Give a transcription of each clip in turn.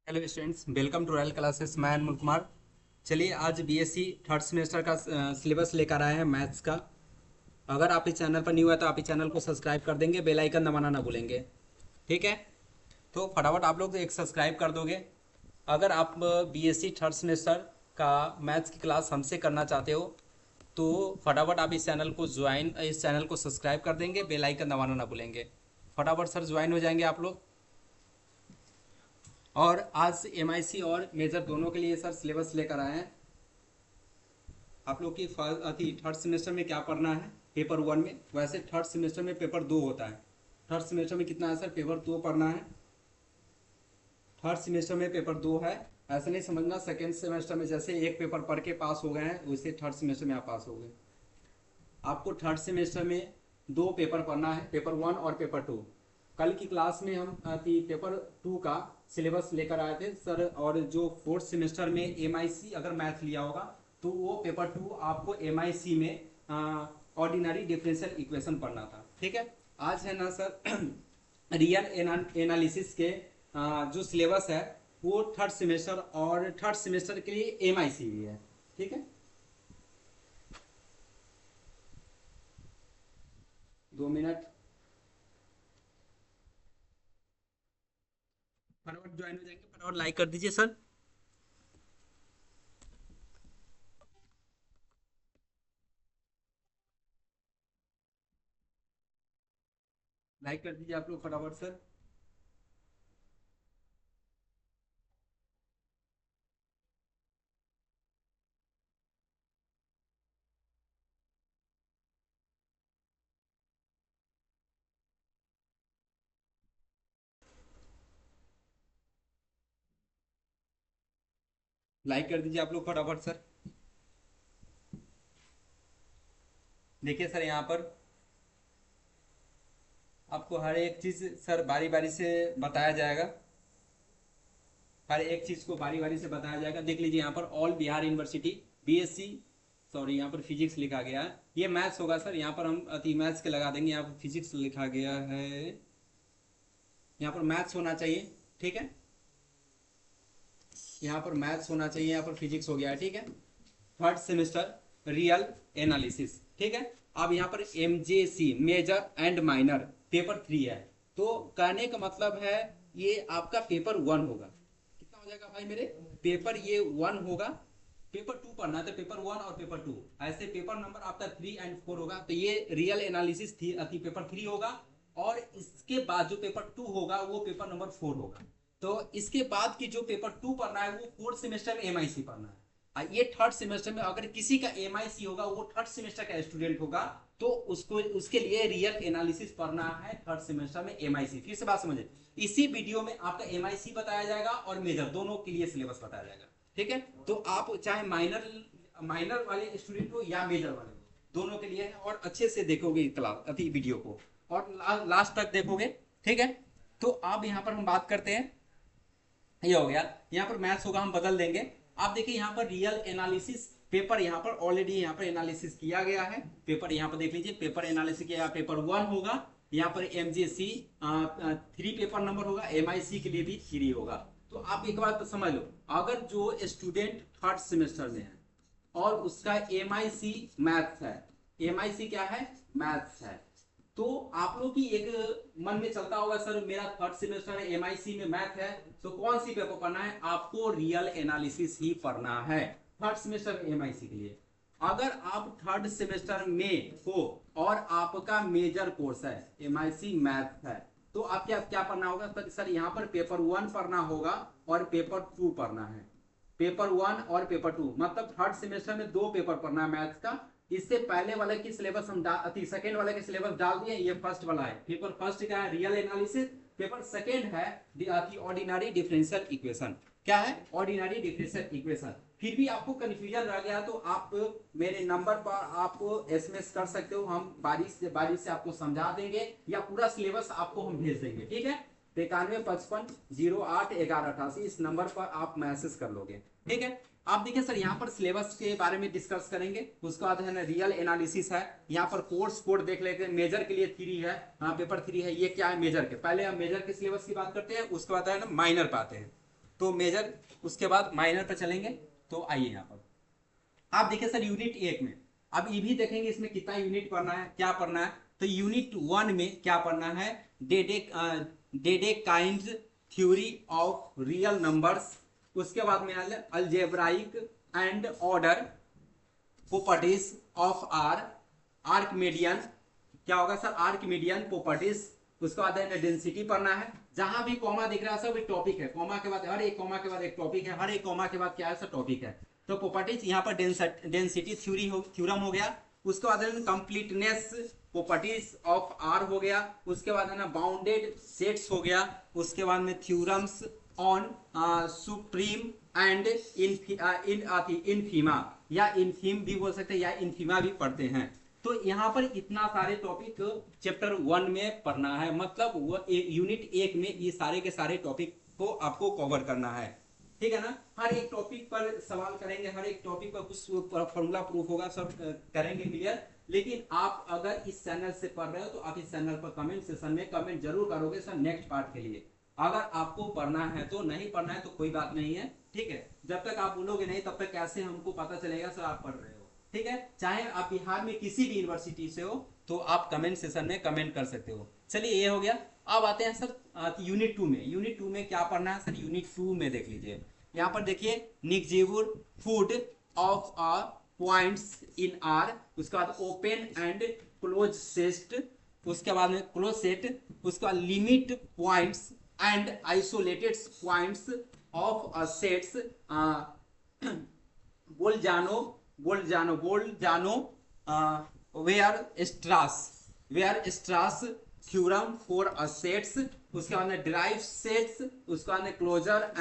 Hello students, welcome to Royal Classes. मैं अनमोल कुमार। चलिए, आज बीएससी थर्ड सेमेस्टर का सिलेबस लेकर आए हैं मैथ्स का। अगर आप इस चैनल पर न्यू है तो आप इस चैनल को सब्सक्राइब कर देंगे, बेल आइकन दबाना ना भूलेंगे। ठीक है, तो फटाफट आप लोग एक सब्सक्राइब कर दोगे। अगर आप बीएससी थर्ड सेमेस्टर का मैथ्स की क्लास हमसे करना चाहते हो तो फटाफट आप इस चैनल को सब्सक्राइब कर देंगे, बेल आइकन दबाना ना भूलेंगे। फटाफट सर ज्वाइन हो जाएंगे आप लोग। और आज एमआईसी और मेजर दोनों के लिए सर सिलेबस लेकर आए हैं। आप लोग की थर्ड सेमेस्टर में क्या पढ़ना है पेपर वन में, वैसे थर्ड सेमेस्टर में पेपर दो होता है। थर्ड सेमेस्टर में कितना है सर? पेपर दो पढ़ना है। थर्ड सेमेस्टर में पेपर दो है। ऐसा नहीं समझना सेकेंड सेमेस्टर में जैसे एक पेपर पढ़ के पास हो गए हैं वैसे थर्ड सेमेस्टर में आप पास हो गए। आपको थर्ड सेमेस्टर में दो पेपर पढ़ना है, पेपर वन और पेपर टू। कल की क्लास में हम पेपर टू का सिलेबस लेकर आए थे सर। और जो फोर्थ सेमेस्टर में एमआईसी अगर मैथ लिया होगा तो वो पेपर टू आपको एमआईसी में ऑर्डिनरी डिफरेंशियल इक्वेशन पढ़ना था। ठीक है, आज है ना सर रियल एनालिसिस के जो सिलेबस है वो थर्ड सेमेस्टर और थर्ड सेमेस्टर के लिए एमआईसी भी है। ठीक है, 2 मिनट। फटाफट ज्वाइन हो जाएंगे, फटाफट लाइक कर दीजिए सर। लाइक कर दीजिए आप लोग फटाफट सर। लाइक कर दीजिए आप लोग फटाफट सर। देखिए सर, यहाँ पर आपको हर एक चीज सर बारी बारी से बताया जाएगा। हर एक चीज को बारी बारी से बताया जाएगा। देख लीजिए यहाँ पर all Bihar university BSc, sorry यहाँ पर फिजिक्स लिखा गया है, ये मैथ्स होगा सर। यहाँ पर हम अति मैथ्स के लगा देंगे, यहाँ पर फिजिक्स लिखा गया है, यहाँ पर मैथ्स होना चाहिए। ठीक है, यहाँ पर मैथ्स होना चाहिए, यहाँ पर फिजिक्स हो गया है। ठीक है, थर्ड सेमेस्टर रियल एनालिसिस। ठीक है, अब यहाँ पर MJC major and minor paper three है। तो कहने का मतलब है ये आपका पेपर वन होगा। कितना हो जाएगा भाई मेरे? पेपर ये वन होगा। पेपर टू पढ़ना है तो पेपर वन और पेपर टू, ऐसे पेपर नंबर आपका थ्री एंड फोर होगा। तो ये रियल एनालिसिस थी अति पेपर थ्री होगा। और इसके बाद जो पेपर टू होगा वो पेपर नंबर फोर होगा। तो इसके बाद की जो पेपर टू पढ़ना है वो फोर्थ सेमेस्टर में एमआईसी पढ़ना है। ये थर्ड सेमेस्टर में अगर किसी का एमआईसी होगा, वो थर्ड सेमेस्टर का स्टूडेंट होगा, तो उसको उसके लिए रियल एनालिसिस पढ़ना है थर्ड सेमेस्टर में एमआईसी। फिर से बात समझे, इसी वीडियो में आपका एमआईसी बताया जाएगा और मेजर दोनों के लिए सिलेबस बताया जाएगा। ठीक है, तो आप चाहे माइनर माइनर वाले स्टूडेंट हो या मेजर वाले हो, दोनों के लिए है। और अच्छे से देखोगे क्लास अति वीडियो को और लास्ट तक देखोगे। ठीक है, तो अब यहाँ पर हम बात करते हैं। ये हो गया, यहाँ पर मैथ्स होगा हम बदल देंगे। आप देखिए यहाँ पर रियल एनालिसिस पेपर यहाँ पर ऑलरेडी यहाँ पर एनालिसिस किया गया है। पेपर यहाँ पर देख लीजिए, पेपर एनालिसिस किया, पेपर वन होगा। यहाँ पर एमजेसी थ्री पेपर नंबर होगा, एमआईसी के लिए भी थ्री होगा। तो आप एक बात तो समझ लो, अगर जो स्टूडेंट थर्ड सेमेस्टर में है और उसका एमआईसी मैथ्स है, एमआईसी क्या है? मैथ्स है, तो आप लोग की एक मन में चलता होगा सर मेरा थर्ड सेमेस्टर है, एमआईसी में मैथ है, तो कौन सी पेपर पढ़ना है? आपको रियल एनालिसिस ही पढ़ना है थर्ड सेमेस्टर में एमआईसी के लिए। अगर आप थर्ड सेमेस्टर में हो और आपका मेजर कोर्स है एमआईसी मैथ है, तो आप क्या क्या पढ़ना होगा सर? यहाँ पर पेपर वन पढ़ना होगा और पेपर टू पढ़ना है। पेपर वन और पेपर टू मतलब थर्ड सेमेस्टर में दो पेपर पढ़ना है मैथ्स का। इससे पहले वाले की सिलेबस हम सेकेंड वाले के सिलेबस डाल दिए। ये फर्स्ट वाला है, पेपर फर्स्ट का है रियल एनालिसिस, पेपर सेकेंड है ऑर्डिनरी डिफरेंशियल इक्वेशन। क्या है? Ordinary differential equation. फिर भी आपको कंफ्यूजन रह गया तो आप मेरे नंबर पर आप एसएमएस कर सकते हो, हम बारिश से आपको समझा देंगे या पूरा सिलेबस आपको हम भेज देंगे। ठीक है, 9155081188 इस नंबर पर आप मैसेज कर लोगे। ठीक है, आप देखिए सर यहाँ पर सिलेबस के बारे में डिस्कस करेंगे, उसके बाद है ना रियल एनालिसिस है। यहाँ पर कोर्स कोड देख लेते हैं। मेजर के लिए थ्री है, हाँ पेपर थ्री है। ये क्या है? मेजर के। पहले हम मेजर के सिलेबस की बात करते हैं, उसके बाद है ना माइनर पे आते हैं। तो मेजर, उसके बाद माइनर पर चलेंगे। तो आइए यहाँ पर आप देखिए सर यूनिट 1 में, अब ये भी देखेंगे इसमें कितना यूनिट पढ़ना है, क्या पढ़ना है। तो यूनिट 1 में क्या पढ़ना है, Dedekind theory of real numbers, उसके बाद में algebraic and order properties of Archimedean, क्या होगा सर, आर्किमिडियन प्रॉपर्टीज। उसके बाद डेंसिटी पढ़ना है, जहां भी कॉमा दिख रहा है सब एक टॉपिक है, कॉमा के बाद हर एक कॉमा के बाद एक टॉपिक है, हर एक कॉमा के बाद क्या है सर, टॉपिक है। तो प्रॉपर्टीज यहाँ पर डेंसिटी थ्योरम हो गया, उसके बाद कंप्लीटनेस प्रॉपर्टीज ऑफ आर हो गया, उसके बाद है ना बाउंडेड सेट्स हो गया, उसके बाद में थ्योरम्स ऑन सुप्रीम एंड इनफीमा, या इनफीम भी बोल सकते हैं या इनफीमा भी पढ़ते हैं। तो यहाँ पर इतना सारे टॉपिक चैप्टर 1 में पढ़ना है, मतलब वो यूनिट 1 में ये सारे के सारे टॉपिक को आपको कवर करना है, ठीक है ना। हर एक टॉपिक पर सवाल करेंगे, हर एक टॉपिक पर कुछ फॉर्मूला प्रूफ होगा, सब करेंगे क्लियर। लेकिन आप अगर इस चैनल से पढ़ रहे हो तो आप इस चैनल पर कमेंट सेशन में कमेंट जरूर करोगे सर नेक्स्ट पार्ट के लिए। अगर आपको पढ़ना है तो, नहीं पढ़ना है तो कोई बात नहीं है, ठीक है। जब तक आप बोलोगे नहीं तब तक कैसे हमको पता चलेगा सर आप पढ़ रहे हो, ठीक है। चाहे आप बिहार में किसी भी यूनिवर्सिटी से हो तो आप कमेंट सेशन में कमेंट कर सकते हो। चलिए ये हो गया। अब आते हैं सर यूनिट 2 में। यूनिट 2 में क्या पढ़ना है सर, यूनिट 2 में देख लीजिए यहाँ पर देखिए, neighbourhood of a points in R, उसके बाद ओपन एंड क्लोज सेट, उसके बाद में क्लोज सेट, उसके बाद limit points and isolated points of a sets, Bolzano Weierstrass theorem for a sets, उसके बाद में डिराइव सेट्स, उसके बाद में closure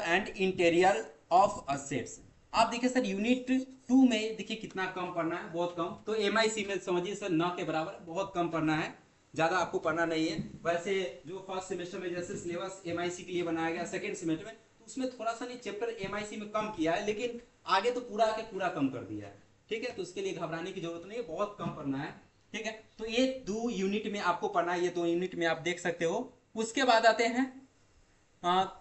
and interior of a sets. आप देखिए सर यूनिट 2 में देखिए कितना कम पढ़ना है, बहुत कम। तो MIC में समझिए सर न के बराबर, बहुत कम पढ़ना है, ज्यादा आपको पढ़ना नहीं है। वैसे जो फर्स्ट सेमेस्टर में जैसे सिलेबस MIC के लिए बनाया गया, सेकेंड सेमेस्टर में तो उसमें थोड़ा सा नहीं चैप्टर MIC में कम किया है, लेकिन आगे तो पूरा के पूरा कम कर दिया है, ठीक है। तो उसके लिए घबराने की जरूरत नहीं है, बहुत कम पढ़ना है, ठीक है। तो ये 2 यूनिट में आपको पढ़ना है, ये 2 यूनिट में आप देख सकते हो। उसके बाद आते हैं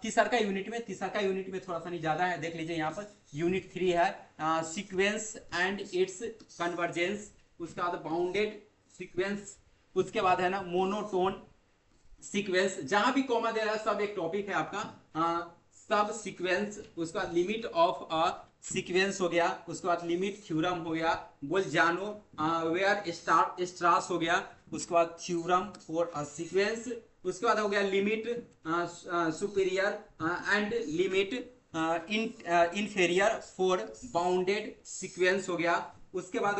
तीसरा यूनिट में। तीसरा यूनिट में थोड़ा सा नहीं ज्यादा है, देख लीजिए यहाँ पर यूनिट 3 है सीक्वेंस एंड इट्स कन्वर्जेंस, उसके बाद बाउंडेड सीक्वेंस, उसके बाद है ना मोनोटोन सीक्वेंस। जहां भी कॉमा दे रहा है सब एक टॉपिक है आपका, सब सीक्वेंस, उसके बाद लिमिट ऑफ अ सीक्वेंस हो गया, उसके बाद लिमिट थ्योरम हो गया, बोलजानो वेयर स्ट्रास हो गया, उसके बाद थ्योरम फॉर अ सीक्वेंस, उसके बाद हो गया limit superior and limit inferior for bounded sequence हो गया। उसके बाद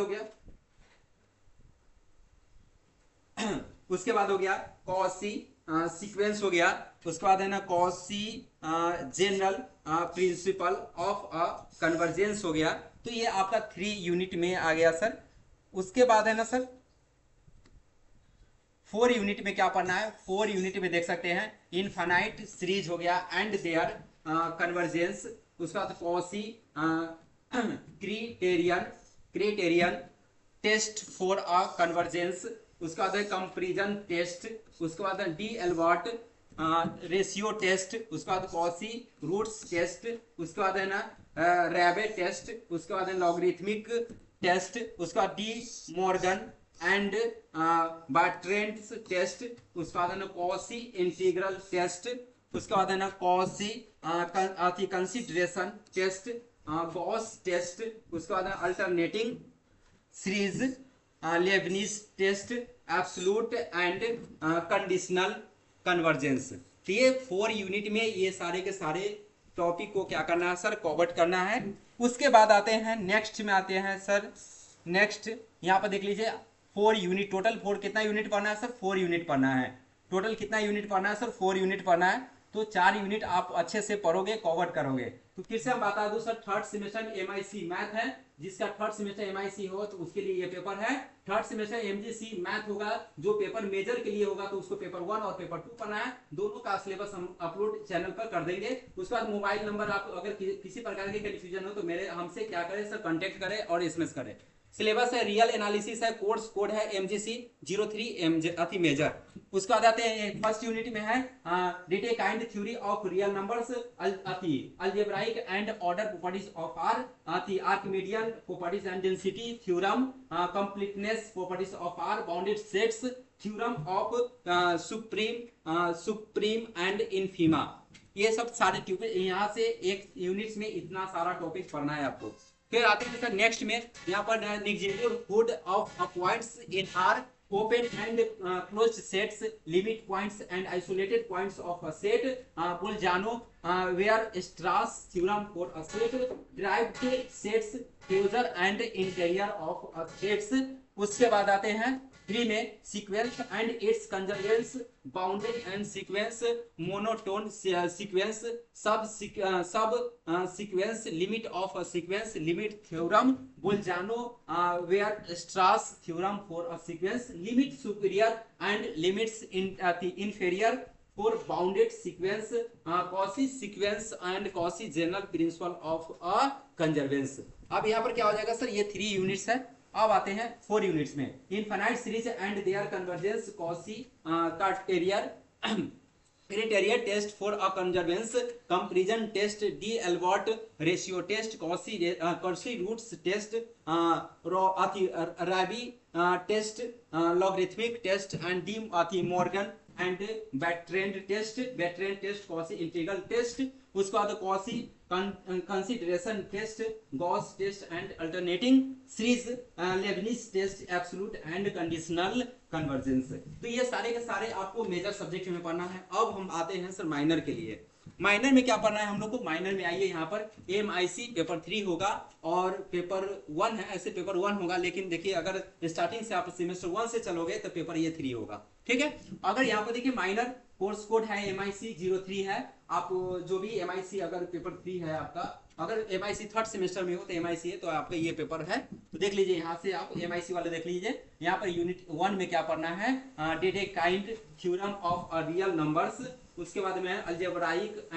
हो गया कॉसी सीक्वेंस हो गया, उसके बाद है ना quasi general principle of a convergence हो गया। तो ये आपका 3 यूनिट में आ गया सर। उसके बाद है ना सर 4 यूनिट में क्या पढ़ना है, 4 यूनिट में देख सकते हैं इनफाइनाइट सीरीज हो गया एंड देयर कन्वर्जेंस, उसके बाद Cauchy criterion test for a convergence, उसके बाद है कंपैरिजन टेस्ट, उसके बाद है डी एल्बर्ट रेशियो टेस्ट, उसके बाद कॉसी रूट्स टेस्ट, उसके बाद है ना रैबे टेस्ट, उसके बाद है लॉगरिथमिक टेस्ट, उसके बाद डी मॉर्गन एंड बार्ट्रेंड्स टेस्ट, उसके बाद है ना कॉसी इंटीग्रल टेस्ट, उसके बाद है ना Cauchy consideration test, Gauss test, उसके बाद है alternating series, Leibniz test, absolute and conditional convergence. तो ये 4 यूनिट में ये सारे के सारे टॉपिक को क्या करना है सर, कवर करना है। उसके बाद आते हैं नेक्स्ट में, आते हैं सर नेक्स्ट यहाँ पर देख लीजिए 4 यूनिट, टोटल 4 कितना यूनिट पढ़ना है सर, 4 यूनिट पढ़ना है। टोटल कितना यूनिट पढ़ना है सर, 4 यूनिट पढ़ना है। तो 4 यूनिट आप अच्छे से पढ़ोगे, कवर करोगे। तो फिर से हम बता दूं सर, थर्ड सेमेस्टर में MIC मैथ है, जिसका थर्ड सेमेस्टर MIC हो तो उसके लिए ये पेपर है। थर्ड सेमेस्टर MGC मैथ होगा, जो पेपर मेजर के लिए होगा तो उसको पेपर 1 और पेपर 2 पढ़ना है। दोनों का सिलेबस हम अपलोड चैनल पर कर देंगे। उसके बाद मोबाइल नंबर, आप अगर किसी प्रकार की कंफ्यूजन हो तो मेरे हमसे क्या करें सर, कांटेक्ट करें और SMS करें। सिलेबस है रियल एनालिसिस है, कोर्स कोड है MGC 03 अति मेजर। उसके बाद आते हैं फर्स्ट यूनिट में है Dedekind theory of real numbers, अति algebraic and order properties of R, अति Archimedean properties and density theorem, completeness properties of R, bounded sets theorem of supreme and infima. ये सब सारे टॉपिक यहाँ से एक यूनिट्स में इतना सारा टॉपिक पढ़ना है आपको। फिर आते हैं सर नेक्स्ट में, यहाँ पर negative of points in R, open and closed sets, limit points and isolated points of a set, Bolzano Weierstrass theorem for a set, derived sets, closure and interior of a sets. उसके बाद आते हैं 3 में sequence and its convergence, bounded and sequence, monotone sequence, subsequence, limit of a sequence, limit theorem, Bolzano Weierstrass theorem for a sequence, limit superior and limits inferior for bounded sequence, Cauchy sequence and Cauchy general principle of a convergence. अब यहाँ पर क्या हो जाएगा sir, ये 3 units है। अब आते हैं 4 यूनिट्स में, infinite series and their convergence, Cauchy criteria test for a convergence, comparison test, D'Alembert ratio test, Cauchy roots test, Raabe test, logarithmic test and De Morgan and Bertrand test, Cauchy integral test. उसके बाद Cauchy consideration test, Gauss test and alternating series, Leibniz test, absolute and conditional convergence. तो ये सारे के सारे आपको major subject में पढ़ना है। अब हम आते हैं सर माइनर के लिए। माइनर में क्या पढ़ना है हम लोग को, माइनर में आइए यहाँ पर MIC पेपर 3 होगा और पेपर 1 है, ऐसे पेपर 1 होगा, लेकिन देखिए अगर स्टार्टिंग से आप सेमेस्टर 1 से चलोगे तो पेपर ये 3 होगा, ठीक है। अगर यहाँ पर देखिए माइनर कोर्स कोड है MIC 03 है, आप जो भी MIC अगर पेपर 3 है आपका, अगर MIC थर्ड सेमेस्टर में हो तो MIC है, तो आपका ये पेपर है, तो देख लीजिए यहाँ से आप MIC वाले देख लीजिए। यहाँ पर यूनिट 1 में क्या पढ़ना है, Dedekind theorem of a real numbers. उसके बाद में algebraic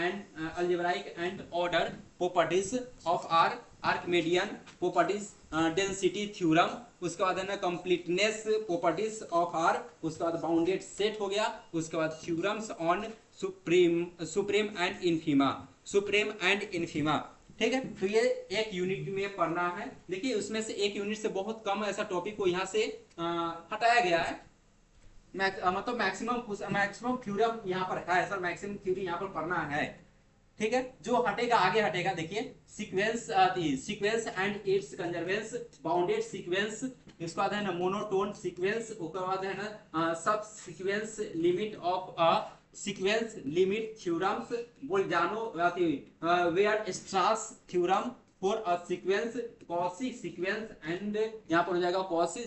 and order properties of R, Archimedean properties, density theorem. उसके बाद है ना कंप्लीटनेस प्रॉपर्टीज ऑफ आर। उसके बाद बाउंडेड सेट हो गया। उसके बाद थ्योरम्स ऑन सुप्रीम एंड इनफीमा, ठीक है। तो ये एक यूनिट में पढ़ना है। देखिए उसमें से एक यूनिट से बहुत कम ऐसा टॉपिक को यहाँ से हटाया गया है, मतलब मैक्सिमम थ्योरम यहाँ पर है सर, मैक्सिमम थ्योरी यहाँ पर पढ़ना है, ठीक है। जो हटेगा आगे हटेगा, देखिए sequence and its convergence, bounded sequence, इसके बाद है ना मोनोटोन सीक्वेंस, उसके बाद है ना subsequence, limit of a sequence, limit theorems, Bolzano Weierstrass theorem for a sequence, Cauchy sequence and यहाँ पर हो जाएगा Cauchy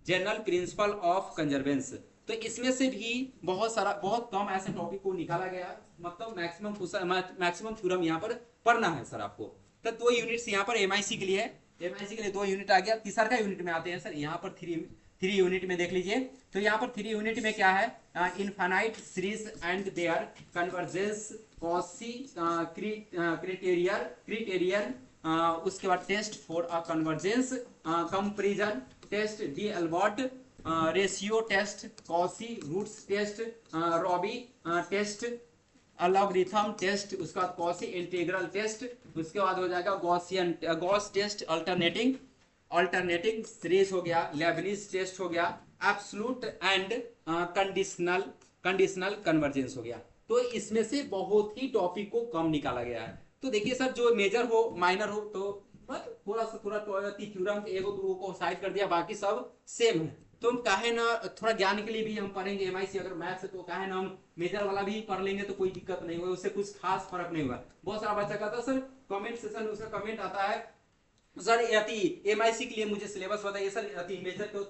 general principle of convergence. तो इसमें से भी बहुत कम ऐसे टॉपिक को निकाला गया, मतलब मैक्सिमम थ्योरम यहाँ पर पढ़ना है सर आपको। तो 2 यूनिट्स यहाँ पर MIC के लिए है, MIC के लिए 2 यूनिट आ गया। तीसरा का यूनिट में आते हैं सर, यहाँ पर 3 यूनिट में देख लीजिए। तो यहाँ पर 3 यूनिट में क्या है, infinite series and their convergence, Cauchy criterion, उसके बाद test for a convergence, comparison test, D'Alembert ratio test, Cauchy roots test, Raabe test, logarithm test, उसके बाद कॉची इंटीग्रल टेस्ट, उसके बाद हो जाएगा गॉस टेस्ट, अल्टरनेटिंग सीरीज हो गया, लेबनिज टेस्ट हो गया, एब्सोल्यूट एंड कंडीशनल कन्वर्जेंस हो गया। तो इसमें से बहुत ही टॉपिक को कम निकाला गया है। तो देखिए सर, जो मेजर हो माइनर हो तो थोड़ा थ्योरम एगो दूगो को साइड कर दिया, बाकी सब सेम है। तो हम काहे ना थोड़ा ज्ञान के लिए भी हम पढ़ेंगे MIC अगर मैथ्स है, तो काहे ना हम मेजर वाला भी पढ़ लेंगे, तो कोई दिक्कत नहीं होगा, उससे कुछ खास फर्क नहीं होगा। बहुत सारा बच्चा कहता है सर कमेंट सेशन में उसका कमेंट आता है, सर MIC के लिए मुझे सिलेबस बताइए सर,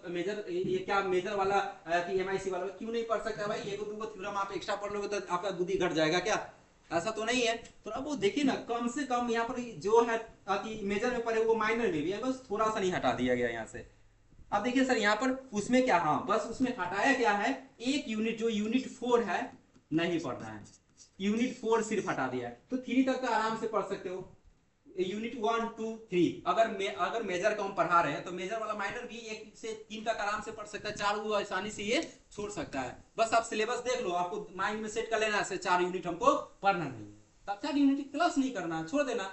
मेजर ये क्या मेजर वाला MIC वाला क्यों नहीं पढ़ सकता भाई, एगो दूगो थ्योरम आप एक्स्ट्रा पढ़ लोगे तो आपका बुद्धि घट जाएगा क्या? ऐसा तो नहीं है। तो अब वो देखिए ना, कम से कम यहाँ पर जो है मेजर में पढ़े वो माइनर में भी है, बस थोड़ा सा नहीं हटा दिया गया यहाँ से। अब देखिए सर यहाँ पर उसमें क्या, हाँ बस उसमें हटाया क्या है, एक यूनिट जो यूनिट 4 है नहीं पढ़ना है, यूनिट 4 सिर्फ हटा दिया है। तो 3 तक का आराम से पढ़ सकते हो, यूनिट 1 2 3 अगर मेजर को हम पढ़ा रहे हैं तो मेजर वाला माइनर भी 1 से 3 तक आराम से पढ़ सकता है, 4 वो आसानी से ये छोड़ सकता है। बस आप सिलेबस देख लो, आपको माइंड में सेट कर लेना है 4 यूनिट हमको पढ़ना नहीं है, तब 4 यूनिट क्लास नहीं करना, छोड़ देना।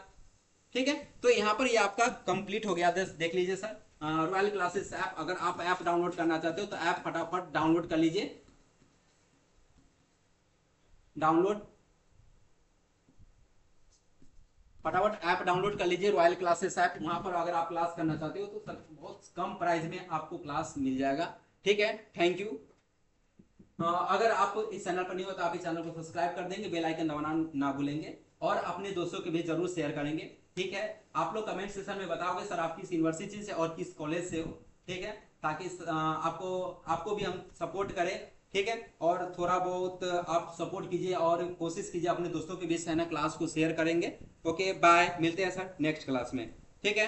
ठीक है, तो यहाँ पर ये आपका कंप्लीट हो गया। देख लीजिए सर, रॉयल क्लासेस ऐप, अगर आप ऐप डाउनलोड करना चाहते हो तो ऐप फटाफट डाउनलोड कर लीजिए। डाउनलोड फटाफट ऐप डाउनलोड कर लीजिए, रॉयल क्लासेस ऐप। वहां पर अगर आप क्लास करना चाहते हो तो सर बहुत कम प्राइस में आपको क्लास मिल जाएगा। ठीक है, थैंक यू। अगर आप इस चैनल पर नहीं हो तो आप इस चैनल को सब्सक्राइब कर देंगे, बेल आइकन दबाना ना भूलेंगे और अपने दोस्तों के भी जरूर शेयर करेंगे। ठीक है, आप लोग कमेंट सेक्शन में बताओगे सर आप किस यूनिवर्सिटी से और किस कॉलेज से हो। ठीक है, ताकि आपको भी हम सपोर्ट करें। ठीक है, और थोड़ा बहुत आप सपोर्ट कीजिए और कोशिश कीजिए अपने दोस्तों के बीच है ना क्लास को शेयर करेंगे। ओके बाय, मिलते हैं सर नेक्स्ट क्लास में। ठीक है।